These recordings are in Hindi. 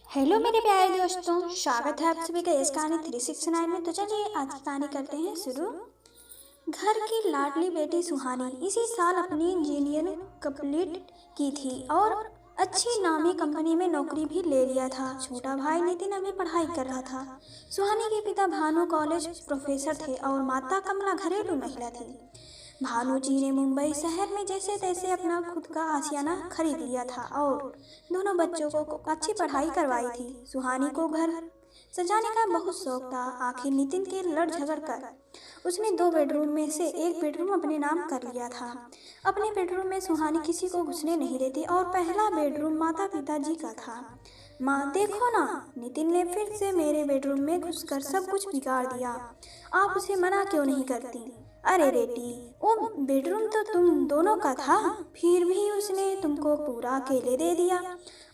हेलो मेरे प्यारे दोस्तों, स्वागत है आप सभी का इस कहानी 369 में। तो चलिए आज की कहानी करते हैं शुरू। घर की लाडली बेटी सुहानी इसी साल अपनी इंजीनियरिंग कंप्लीट की थी और अच्छी नामी कंपनी में नौकरी भी ले लिया था। छोटा भाई नितिन अभी पढ़ाई कर रहा था। सुहानी के पिता भानु कॉलेज प्रोफेसर थे और माता कमला घरेलू महिला थी। भानु जी ने मुंबई शहर में जैसे तैसे अपना खुद का आशियाना खरीद लिया था और दोनों बच्चों को अच्छी पढ़ाई करवाई थी। सुहानी को घर सजाने का बहुत शौक था। आखिर नितिन के लड़ झगड़ कर उसने 2 बेडरूम में से एक बेडरूम अपने नाम कर लिया था। अपने बेडरूम में सुहानी किसी को घुसने नहीं देती और पहला बेडरूम माता पिता जी का था। माँ देखो ना, नितिन ने फिर से मेरे बेडरूम में घुसकर सब कुछ बिगाड़ दिया। आप उसे मना क्यों नहीं करती? अरे बेटी, वो बेडरूम तो तुम दोनों का था, फिर भी उसने तुमको पूरा अकेले दे दिया।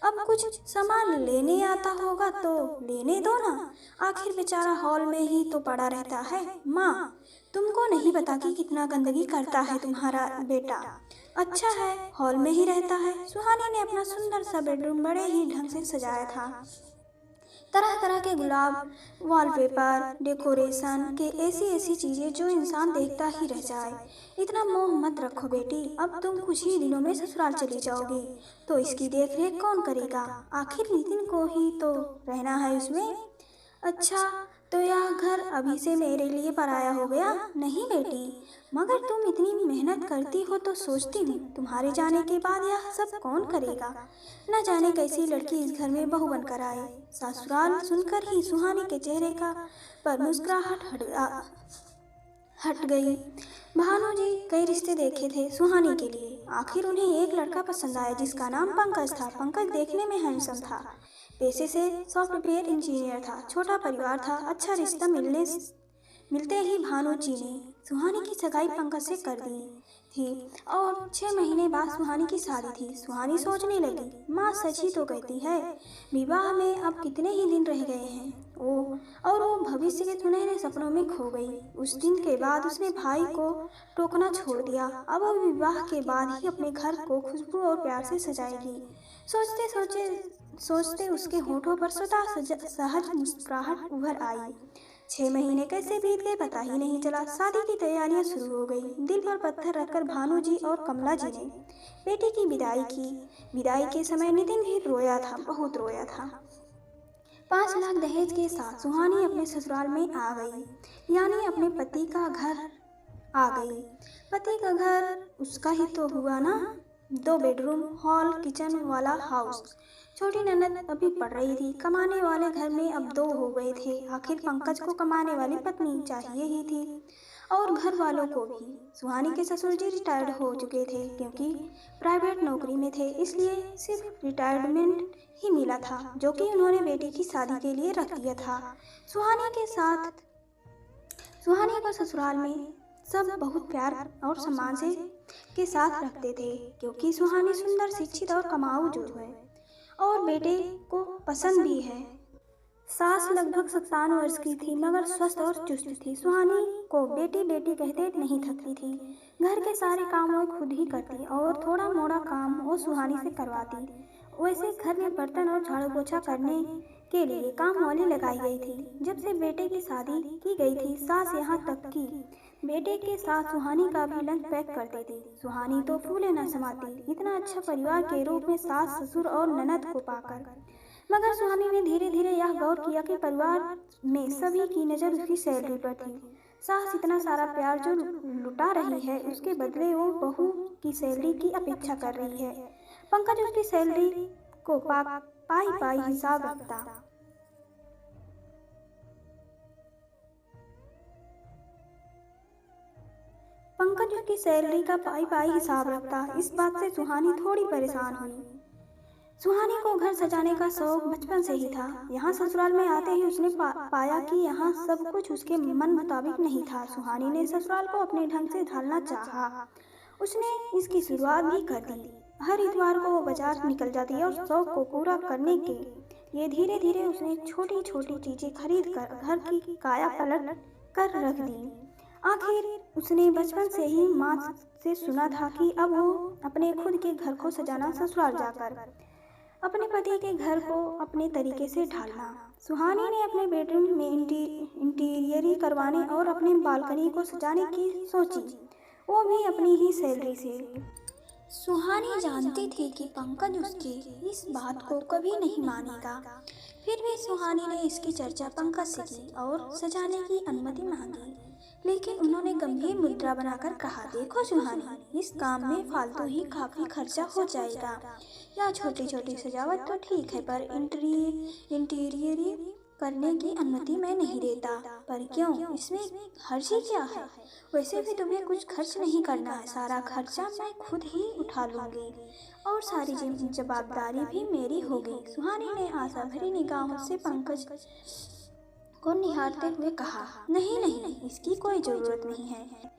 अब कुछ सामान लेने आता होगा तो लेने दो ना, आखिर बेचारा हॉल में ही तो पड़ा रहता है। माँ, तुमको नहीं पता कि कितना गंदगी करता है तुम्हारा बेटा। अच्छा है, हॉल में ही रहता है। सुहानी ने अपना सुंदर सा बेडरूम बड़े ही ढंग से सजाया था। तरह तरह के गुलाब, वॉलपेपर, डेकोरेशन के ऐसी ऐसी चीजें जो इंसान देखता ही रह जाए। इतना मोह मत रखो बेटी, अब तुम कुछ ही दिनों में ससुराल चली जाओगी तो इसकी देख रेख कौन करेगा? आखिर नितिन को ही तो रहना है उसमें। अच्छा, तो यह घर अभी से मेरे लिए पराया हो गया? नहीं बेटी, मगर तुम इतनी मेहनत करती हो तो सोचती हूँ तुम्हारे जाने के बाद यह सब कौन करेगा। न जाने कैसी लड़की इस घर में बहू बनकर आए। ससुराल सुनकर ही सुहानी के चेहरे का पर मुस्कुराहट हट गई। भानु जी कई रिश्ते देखे थे सुहानी के लिए। आखिर उन्हें एक लड़का पसंद आया जिसका नाम पंकज था। पंकज देखने में हैंडसम था, पेशे से सॉफ्टवेयर इंजीनियर था, छोटा परिवार था। अच्छा रिश्ता मिलते ही भानु जी ने सुहानी की सगाई पंकज से कर दी थी और 6 महीने बाद सुहानी की शादी थी। सुहानी सोचने लगी, माँ सच ही तो कहती है, विवाह में अब कितने ही दिन रह गए हैं। और वो भविष्य के सुनहरे सपनों में खो गई। उस दिन के बाद उसने भाई को टोकना छोड़ दिया। अब वो विवाह के बाद ही अपने घर को खुशबू और प्यार से सजाएगी। सोचते उसके होठों पर स्वतः सहज मुस्कुराहट उभर आई। 6 महीने कैसे बीत गए पता ही नहीं चला। शादी की तैयारियां शुरू हो गई। दिल पर पत्थर रखकर भानु जी और कमला जी ने बेटी की विदाई की। विदाई के समय नितिन भी रोया था, बहुत रोया था। 5 लाख दहेज के साथ सुहानी अपने ससुराल में आ गई, यानी अपने पति का घर आ गई। पति का घर उसका ही तो हुआ ना। 2 बेडरूम, हॉल, किचन वाला हाउस। छोटी ननद अभी पढ़ रही थी। कमाने वाले घर में अब 2 हो गए थे। आखिर पंकज को कमाने वाली पत्नी चाहिए ही थी और घर वालों को भी। सुहानी के ससुर जी रिटायर्ड हो चुके थे, क्योंकि प्राइवेट नौकरी में थे, इसलिए सिर्फ रिटायरमेंट ही मिला था, जो कि उन्होंने बेटी की शादी के लिए रख दिया था। सुहानी को ससुराल में सब बहुत प्यार और सम्मान से के साथ रखते थे, क्योंकि सुहानी सुंदर, शिक्षित और कमाऊ जो है और बेटे को पसंद भी है। सास लगभग 57 वर्ष की थी, मगर स्वस्थ और चुस्त थी। सुहानी को बेटी बेटी कहते नहीं थकती थी। घर के सारे काम वो खुद ही करती और थोड़ा मोड़ा काम वो सुहानी से करवाती। वैसे घर में बर्तन और झाड़ू पोछा करने के लिए काम वाली लगाई गई थी। जब से बेटे की शादी की गई थी, सास यहाँ तक कि बेटे के साथ सुहानी का भी लंच पैक करते थे। सुहानी तो फूले न समाती इतना अच्छा परिवार के रूप में सास, ससुर और ननद को पाकर। मगर सुहानी ने धीरे धीरे यह गौर किया कि परिवार में सभी की नज़र उसकी सैलरी पर थी। सास इतना सारा प्यार जो लुटा रही है, उसके बदले वो बहू की सैलरी की अपेक्षा कर रही है। पंकज उसकी सैलरी को पाई हिसाब रखता। पंकज उसकी सैलरी का पाई हिसाब रखता। इस बात से सुहानी थोड़ी परेशान हुई। सुहानी को घर सजाने का शौक बचपन से ही था। यहाँ ससुराल में आते ही उसने पाया कि यहाँ सब कुछ उसके मन मुताबिक नहीं था। सुहानी ने ससुराल को अपने ढंग से ढालना चाहा। उसने इसकी शुरुआत भी कर दी। हर इतवार को वो बाजार निकल जाती और शौक को पूरा करने के लिए धीरे धीरे उसने छोटी छोटी चीजें खरीद कर घर की काया पलट कर रख दी। आखिर उसने बचपन से ही माँ से सुना था कि अब वो अपने खुद के घर को सजाना ससुराल जाकर। अपने पति के घर को अपने तरीके से ढालना। सुहानी ने अपने बेडरूम में इंटीरियर करवाने और अपने बालकनी को सजाने की सोची, वो भी अपनी ही सैलरी से। सुहानी जानती थी कि पंकज उसकी इस बात को कभी नहीं मानेगा, फिर भी सुहानी ने इसकी चर्चा पंकज से की और सजाने की अनुमति मांगी। लेकिन उन्होंने गंभीर मुद्रा बनाकर कहा, देखो सुहानी, इस काम में फालतू ही काफी खर्चा हो जाएगा। या छोटी छोटी सजावट तो ठीक है, पर इंटीरियर करने की अनुमति मैं नहीं देता। पर क्यों, इसमें हर्जी क्या है? वैसे भी तुम्हें कुछ खर्च नहीं करना है, सारा खर्चा मैं खुद ही उठा लूंगी और सारी जवाबदारी भी मेरी होगी। सुहानी ने आशा भरी निगाहों से पंकज को निहारते हुए कहा, नहीं नहीं, इसकी कोई जरूरत नहीं है।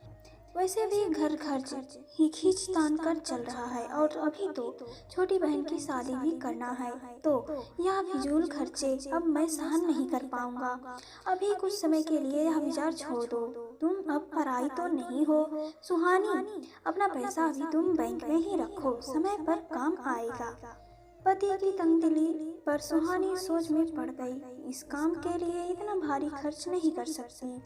वैसे भी घर खर्च ही खींचतान कर चल रहा है और अभी तो छोटी बहन की शादी भी करना है, तो यह फिजूल खर्चे अब मैं सहन नहीं कर पाऊंगा। अभी कुछ समय के लिए यह विचार छोड़ दो। तुम अब पराई तो नहीं हो सुहानी, अपना पैसा अभी तुम बैंक में ही रखो, समय पर काम आएगा। पति की तंगदिली पर सुहानी सोच में पड़ गई। इस काम के लिए इतना भारी खर्च नहीं कर सकती।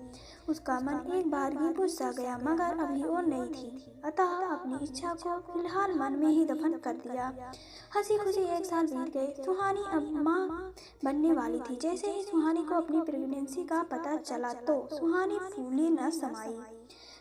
उसका मन एक बार ही बुझ सा गया, मगर अभी और नहीं थी, अतः अपनी इच्छा को फिलहाल मन में ही दफन कर दिया। हंसी खुशी 1 साल बीत गए। सुहानी अब माँ बनने वाली थी। जैसे ही सुहानी को अपनी प्रेगनेंसी का पता चला तो सुहानी फूली न समाई।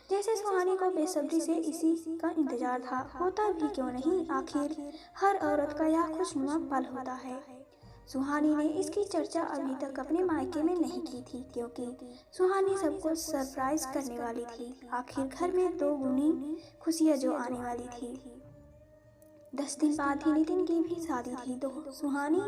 जैसे सुहानी को बेसब्री से इसी का इंतजार था। होता भी क्यों नहीं, आखिर हर औरत का यह खुशनुमा पल होता है। सुहानी ने इसकी चर्चा अभी तक अपने मायके में नहीं की थी, क्योंकि सुहानी सबको सरप्राइज करने वाली थी। आखिर घर में 2 गुनी खुशियाँ जो आने वाली थी। 10 दिन बाद ही नितिन की भी शादी थी, तो सुहानी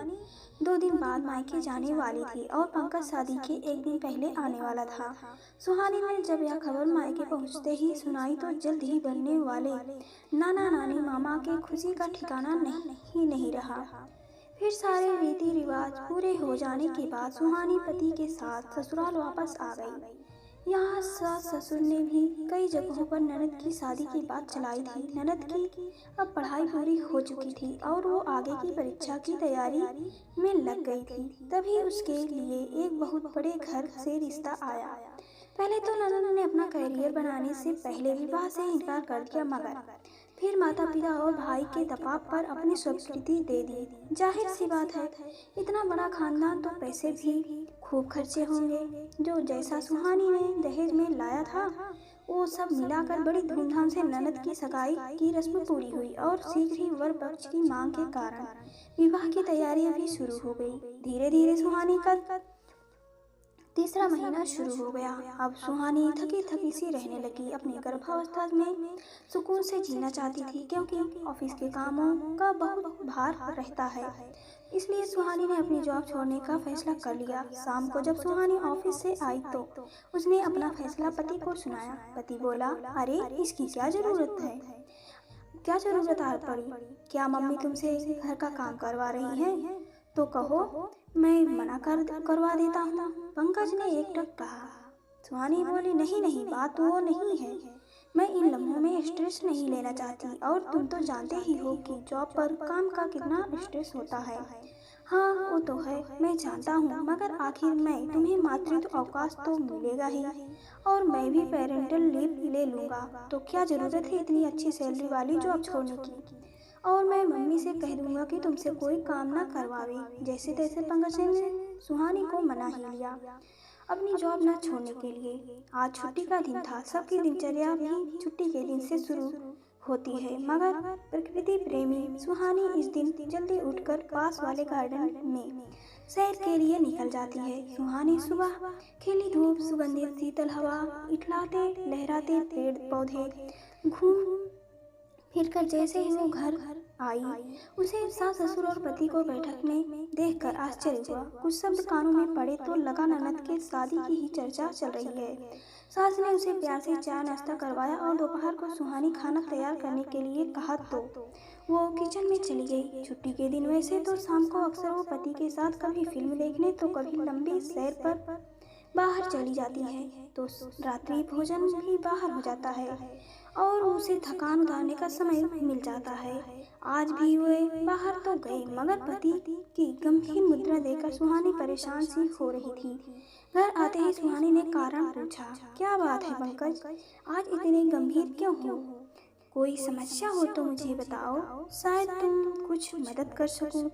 2 दिन बाद मायके जाने वाली थी और पंकज शादी के 1 दिन पहले आने वाला था। सुहानी ने जब यह खबर मायके पहुंचते ही सुनाई तो जल्द ही बनने वाले नाना नानी मामा के खुशी का ठिकाना नहीं रहा। फिर सारे रीति रिवाज पूरे हो जाने के बाद सुहानी पति के साथ ससुराल वापस आ गई। यहाँ सास ससुर ने भी कई जगहों पर ननद की शादी की बात चलाई थी। ननद की अब पढ़ाई पूरी हो चुकी थी और वो आगे की परीक्षा की तैयारी में लग गई थी। तभी उसके लिए एक बहुत बड़े घर से रिश्ता आया। पहले तो ननद ने अपना करियर बनाने से पहले विवाह से इनकार कर दिया, मगर फिर माता पिता और भाई के दबाव पर अपनी स्वीकृति दे दी। जाहिर सी बात है, इतना बड़ा खानदान तो पैसे भी खूब खर्चे होंगे। जो जैसा सुहानी ने दहेज में लाया था, वो सब मिलाकर बड़ी धूमधाम से ननद की सगाई की रस्म पूरी हुई और शीघ्र ही वर पक्ष की मांग के कारण विवाह की तैयारियां भी शुरू हो गई। धीरे धीरे सुहानी का 3रा महीना शुरू हो गया। अब सुहानी थकी थकी सी रहने लगी। अपनी गर्भावस्था में सुकून से जीना चाहती थी, क्योंकि ऑफिस के कामों का बहुत भार रहता है। इसलिए सुहानी ने अपनी जॉब छोड़ने का फैसला कर लिया। शाम को जब सुहानी ऑफिस से आई तो उसने अपना फैसला पति को सुनाया। पति बोला, अरे इसकी क्या जरूरत आ पड़ी? क्या मम्मी तुमसे घर का काम करवा रही है? तो कहो, मैं मना करवा देता हूँ। पंकज ने एकटक कहा। सुहानी बोली, नहीं, बात वो नहीं है। मैं इन लम्हों में स्ट्रेस नहीं लेना चाहती, और तुम तो जानते ही हो कि जॉब पर काम का कितना स्ट्रेस होता है। हाँ, वो तो है, मैं जानता हूँ, मगर आखिर मैं तुम्हें मातृत्व अवकाश तो मिलेगा ही, और मैं भी पेरेंटल लीव ले लूँगा। तो क्या ज़रूरत है इतनी अच्छी सैलरी वाली जॉब छोड़ने की? और मैं मम्मी से कह दूंगा कि तुमसे कोई काम ना करवावे। जैसे तैसे पंकज ने सुहानी को मना ही लिया अपनी जॉब न छोड़ने के लिए। आज छुट्टी का दिन था। सबकी दिनचर्या भी छुट्टी के दिन से शुरू होती है, मगर प्रकृति प्रेमी सुहानी इस दिन जल्दी उठकर पास वाले गार्डन में सैर के लिए निकल जाती है। सुहानी सुबह खिली धूप, सुगंधित शीतल हवा, इठलाते लहराते पेड़ पौधे घूम फिरकर जैसे ही वो घर आई, उसे सास ससुर और पति को बैठक में देखकर आश्चर्य हुआ। कुछ शब्द कानों में पड़े तो लगा ननद के शादी की ही चर्चा चल रही है। सास ने उसे प्यार से चाय नाश्ता करवाया और दोपहर को सुहानी खाना तैयार करने के लिए कहा तो वो किचन में चली गई। छुट्टी के दिन वैसे तो शाम को अक्सर वो पति के साथ कभी फिल्म देखने तो कभी लंबी सैर पर बाहर चली जाती है, तो रात्रि भोजन भी बाहर हो जाता है और उसे थकान उतारने का समय मिल जाता है। आज भी वे बाहर तो गए, मगर पति की गंभीर मुद्रा देखकर सुहानी परेशान सी हो रही थी। घर आते ही सुहानी ने कारण पूछा, क्या बात है पंकज, आज इतने गंभीर क्यों हो? कोई समस्या हो तो मुझे बताओ, शायद तुम कुछ मदद कर सकूं।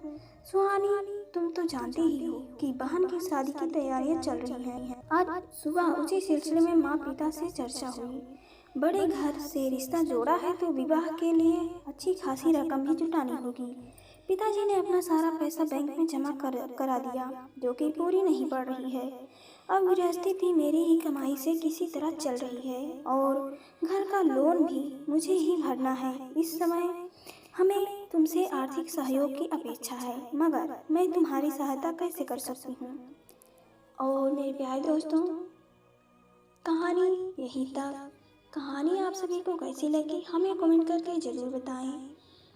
सुहानी, तुम तो जानती ही हो कि बहन की शादी की तैयारियां चल रही हैं। आज सुबह उसी सिलसिले में माँ पिता से चर्चा हुई। बड़े घर से रिश्ता जोड़ा है तो विवाह के लिए अच्छी खासी रकम भी जुटानी होगी। पिताजी ने अपना सारा पैसा बैंक में जमा करा दिया, जो कि पूरी नहीं पड़ रही है। अब गृहस्थी भी मेरी ही कमाई से किसी तरह चल रही है और घर का लोन भी मुझे ही भरना है। इस समय हमें तुमसे आर्थिक सहयोग की अपेक्षा है, मगर मैं तुम्हारी सहायता कैसे कर सकती हूँ? और मेरे प्यारे दोस्तों, कहानी यहीं तक। कहानी आप सभी को कैसी लगी हमें कमेंट करके ज़रूर बताएं।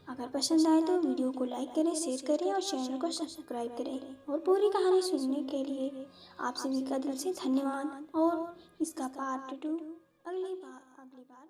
अगर पसंद आए तो वीडियो को लाइक करें, शेयर करें और चैनल को सब्सक्राइब करें। और पूरी कहानी सुनने के लिए आप सभी का दिल से धन्यवाद। और इसका पार्ट 2 अगली बार मिलेगा।